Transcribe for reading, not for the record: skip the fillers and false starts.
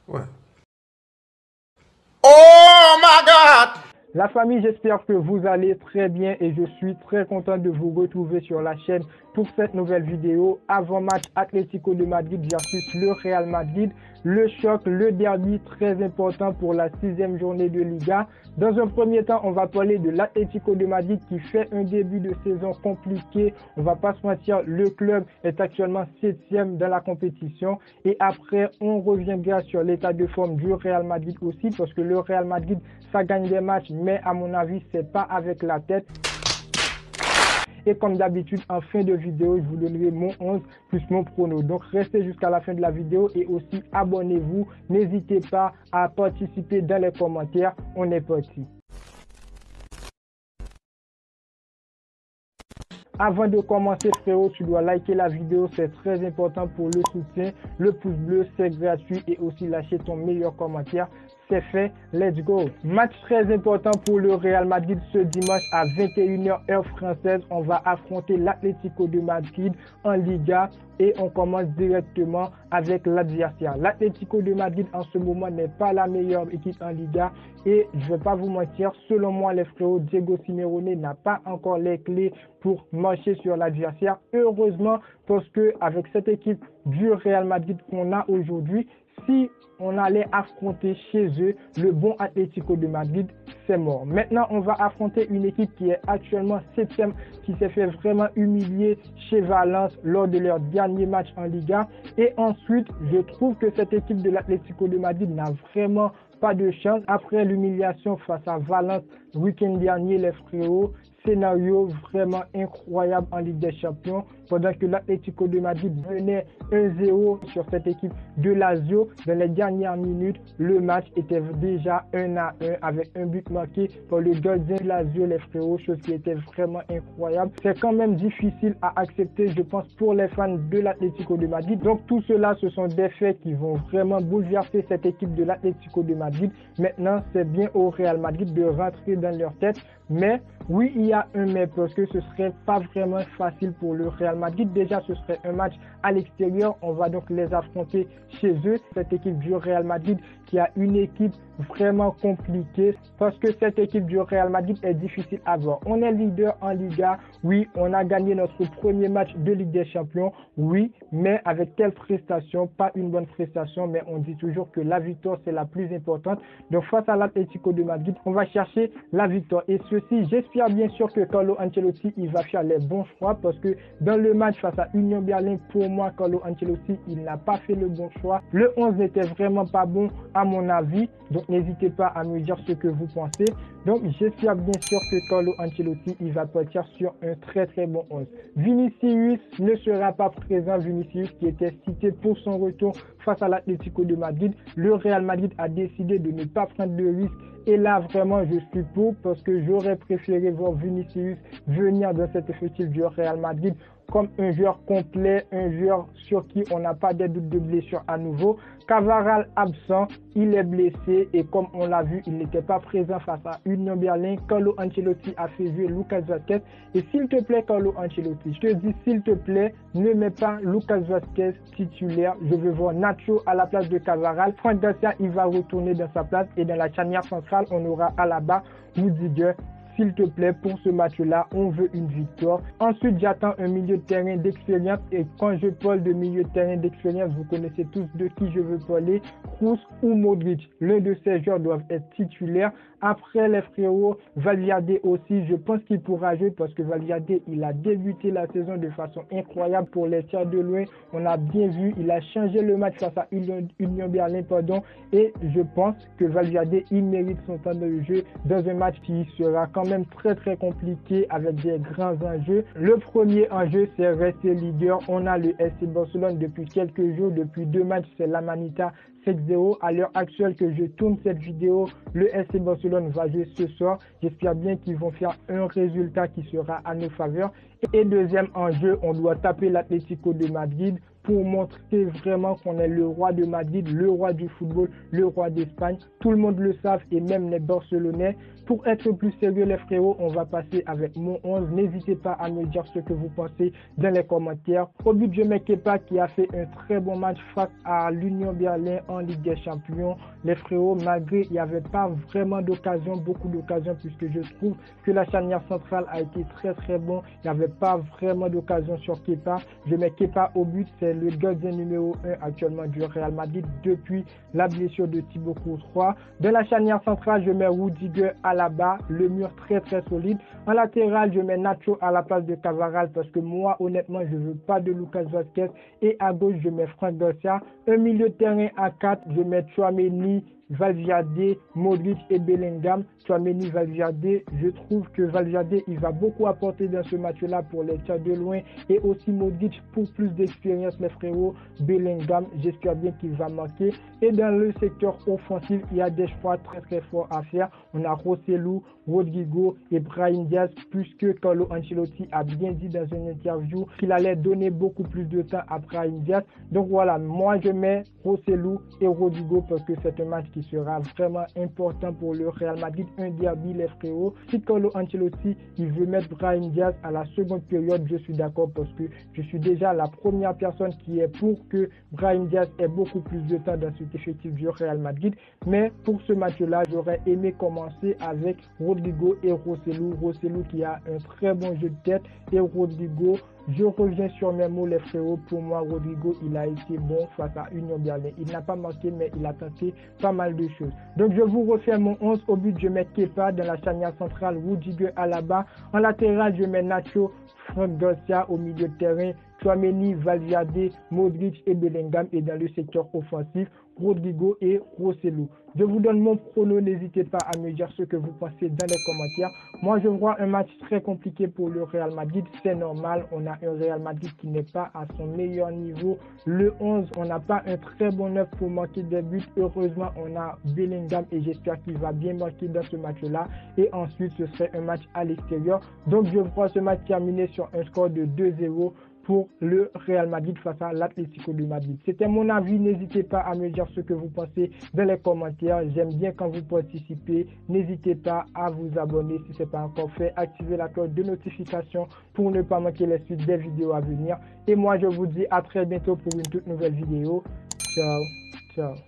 Ouais. Oh my God! La famille, j'espère que vous allez très bien et je suis très content de vous retrouver sur la chaîne pour cette nouvelle vidéo. Avant-match Atlético de Madrid versus le Real Madrid. Le choc, le derby très important pour la 6e journée de Liga. Dans un premier temps, on va parler de l'Atlético de Madrid qui fait un début de saison compliqué. On va pas se mentir, le club est actuellement 7e dans la compétition. Et après, on reviendra sur l'état de forme du Real Madrid aussi parce que le Real Madrid, ça gagne des matchs, mais à mon avis, c'est pas avec la tête. Et comme d'habitude, en fin de vidéo, je vous donnerai mon 11 plus mon prono. Donc, restez jusqu'à la fin de la vidéo et aussi abonnez-vous. N'hésitez pas à participer dans les commentaires. On est parti. Avant de commencer, frérot, tu dois liker la vidéo, c'est très important pour le soutien. Le pouce bleu, c'est gratuit et aussi lâcher ton meilleur commentaire. C'est fait, let's go. Match très important pour le Real Madrid ce dimanche à 21h heure française. On va affronter l'Atlético de Madrid en Liga et on commence directement avec l'adversaire. L'Atlético de Madrid en ce moment n'est pas la meilleure équipe en Liga et je vais pas vous mentir, selon moi les frérots, Diego Simeone n'a pas encore les clés pour marcher sur l'adversaire. Heureusement parce que avec cette équipe du Real Madrid qu'on a aujourd'hui, si on allait affronter chez eux le bon Atlético de Madrid, c'est mort. Maintenant, on va affronter une équipe qui est actuellement 7e, qui s'est fait vraiment humilier chez Valence lors de leur dernier match en Liga. Et ensuite, je trouve que cette équipe de l'Atlético de Madrid n'a vraiment pas de chance. Après l'humiliation face à Valence le week-end dernier, les frérots, scénario vraiment incroyable en Ligue des Champions. Pendant que l'Atlético de Madrid menait 1-0 sur cette équipe de Lazio, dans les dernières minutes, le match était déjà 1-1 avec un but marqué par le gardien de Lazio, les frérots, chose qui était vraiment incroyable. C'est quand même difficile à accepter, je pense, pour les fans de l'Atlético de Madrid. Donc tout cela, ce sont des faits qui vont vraiment bouleverser cette équipe de l'Atlético de Madrid. Maintenant, c'est bien au Real Madrid de rentrer dans leur tête. Mais oui, il y a un mais parce que ce serait pas vraiment facile pour le Real Madrid. Déjà, ce serait un match à l'extérieur. On va donc les affronter chez eux. Cette équipe du Real Madrid qui a une équipe vraiment compliquée parce que cette équipe du Real Madrid est difficile à voir. On est leader en Liga. Oui, on a gagné notre premier match de Ligue des Champions. Oui, mais avec quelle prestation? Pas une bonne prestation, mais on dit toujours que la victoire, c'est la plus importante. Donc, face à l'Atlético de Madrid, on va chercher la victoire. Et ceci, j'espère bien sûr que Carlo Ancelotti, il va faire les bons choix parce que dans le match face à Union Berlin, pour moi, Carlo Ancelotti, il n'a pas fait le bon choix. Le 11 n'était vraiment pas bon à mon avis. Donc, n'hésitez pas à me dire ce que vous pensez. Donc, j'espère bien sûr que Carlo Ancelotti, il va partir sur un très très bon 11. Vinicius ne sera pas présent. Vinicius qui était cité pour son retour face à l'Atlético de Madrid. Le Real Madrid a décidé de ne pas prendre de risque. Et là, vraiment, je suis pour parce que j'aurais préféré voir Vinicius venir dans cet effectif du Real Madrid comme un joueur complet, un joueur sur qui on n'a pas de doute de blessure à nouveau. Cavaral absent, il est blessé et comme on l'a vu, il n'était pas présent face à Union Berlin. Carlo Ancelotti a fait jouer Lucas Vazquez. Et s'il te plaît, Carlo Ancelotti, je te dis s'il te plaît, ne mets pas Lucas Vazquez titulaire. Je veux voir Nacho à la place de Cavaral. Franck Garcia, il va retourner dans sa place et dans la charnière centrale, on aura Alaba, Rudiger. S'il te plaît, pour ce match-là, on veut une victoire. Ensuite, j'attends un milieu de terrain d'expérience. Et quand je parle de milieu de terrain d'expérience, vous connaissez tous de qui je veux parler. Kroos ou Modric. L'un de ces joueurs doivent être titulaires. Après, les frérots, Valverde aussi, je pense qu'il pourra jouer parce que Valverde, il a débuté la saison de façon incroyable pour les tirs de loin. On a bien vu, il a changé le match face à Union Berlin, et je pense que Valverde, il mérite son temps de jeu dans un match qui sera quand même très très compliqué avec des grands enjeux. Le premier enjeu, c'est rester leader. On a le FC Barcelone depuis quelques jours, depuis 2 matchs, c'est la Manita 7-0. À l'heure actuelle que je tourne cette vidéo, le FC Barcelone va jouer ce soir. J'espère bien qu'ils vont faire un résultat qui sera à nos faveurs. Et deuxième enjeu, on doit taper l'Atlético de Madrid pour montrer vraiment qu'on est le roi de Madrid, le roi du football, le roi d'Espagne. Tout le monde le savent et même les Barcelonais. Pour être plus sérieux les frérots, on va passer avec mon 11. N'hésitez pas à me dire ce que vous pensez dans les commentaires. Au but, je mets Kepa qui a fait un très bon match face à l'Union Berlin en Ligue des Champions. Les frérots, malgré il n'y avait pas vraiment d'occasion, beaucoup d'occasions, puisque je trouve que la charnière centrale a été très bon. Il n'y avait pas vraiment d'occasion sur Kepa. Je mets Kepa au but, c'est le gardien numéro 1 actuellement du Real Madrid depuis la blessure de Thibaut Courtois. Dans la charnière centrale, je mets Rudiger Alaba, le mur très solide. En latéral, je mets Nacho à la place de Cavaral parce que moi, honnêtement, je veux pas de Lucas Vazquez. Et à gauche, je mets Franck Garcia. Un milieu de terrain à 4, je mets Tchouaméni, Valverde, Modric et Bellingham. Tchouaméni, Valverde, je trouve que Valverde, il va beaucoup apporter dans ce match-là pour les tirs de loin et aussi Modric pour plus d'expérience, mes frérots. Bellingham, j'espère bien qu'il va marquer. Et dans le secteur offensif, il y a des choix très forts à faire. On a Rossellou, Rodrigo et Brahim Diaz, puisque Carlo Ancelotti a bien dit dans une interview qu'il allait donner beaucoup plus de temps à Brahim Diaz. Donc voilà, moi je mets Rossellou et Rodrigo parce que c'est un match qui sera vraiment important pour le Real Madrid, un derby les frérots. Si Carlo Ancelotti il veut mettre Brahim Diaz à la seconde période, je suis d'accord parce que je suis déjà la première personne qui est pour que Brahim Diaz ait beaucoup plus de temps dans cet effectif du Real Madrid. Mais pour ce match-là, j'aurais aimé commencer avec Rodrigo et Rossellou. Rossellou qui a un très bon jeu de tête et Rodrigo, je reviens sur mes mots les frérots. Pour moi, Rodrigo, il a été bon face à Union Berlin. Il n'a pas marqué, mais il a tenté pas mal de choses. Donc, je vous refais mon 11. Au but, je mets Kepa. Dans la charnière centrale, Rudiger Alaba. En latéral, je mets Nacho, Franck Garcia. Au milieu de terrain, Tchouaméni, Valverde, Modric et Bellingham. Et dans le secteur offensif, Rodrigo et Rossellou. Je vous donne mon prono, n'hésitez pas à me dire ce que vous pensez dans les commentaires. Moi, je vois un match très compliqué pour le Real Madrid, c'est normal. On a un Real Madrid qui n'est pas à son meilleur niveau. Le 11, on n'a pas un très bon 9 pour marquer des buts. Heureusement, on a Bellingham et j'espère qu'il va bien marquer dans ce match-là. Et ensuite, ce serait un match à l'extérieur. Donc, je vois ce match terminer sur un score de 2-0. Pour le Real Madrid face à l'Atlético de Madrid. C'était mon avis, n'hésitez pas à me dire ce que vous pensez dans les commentaires. J'aime bien quand vous participez. N'hésitez pas à vous abonner si ce n'est pas encore fait. Activez la cloche de notification pour ne pas manquer les suites des vidéos à venir. Et moi, je vous dis à très bientôt pour une toute nouvelle vidéo. Ciao, ciao.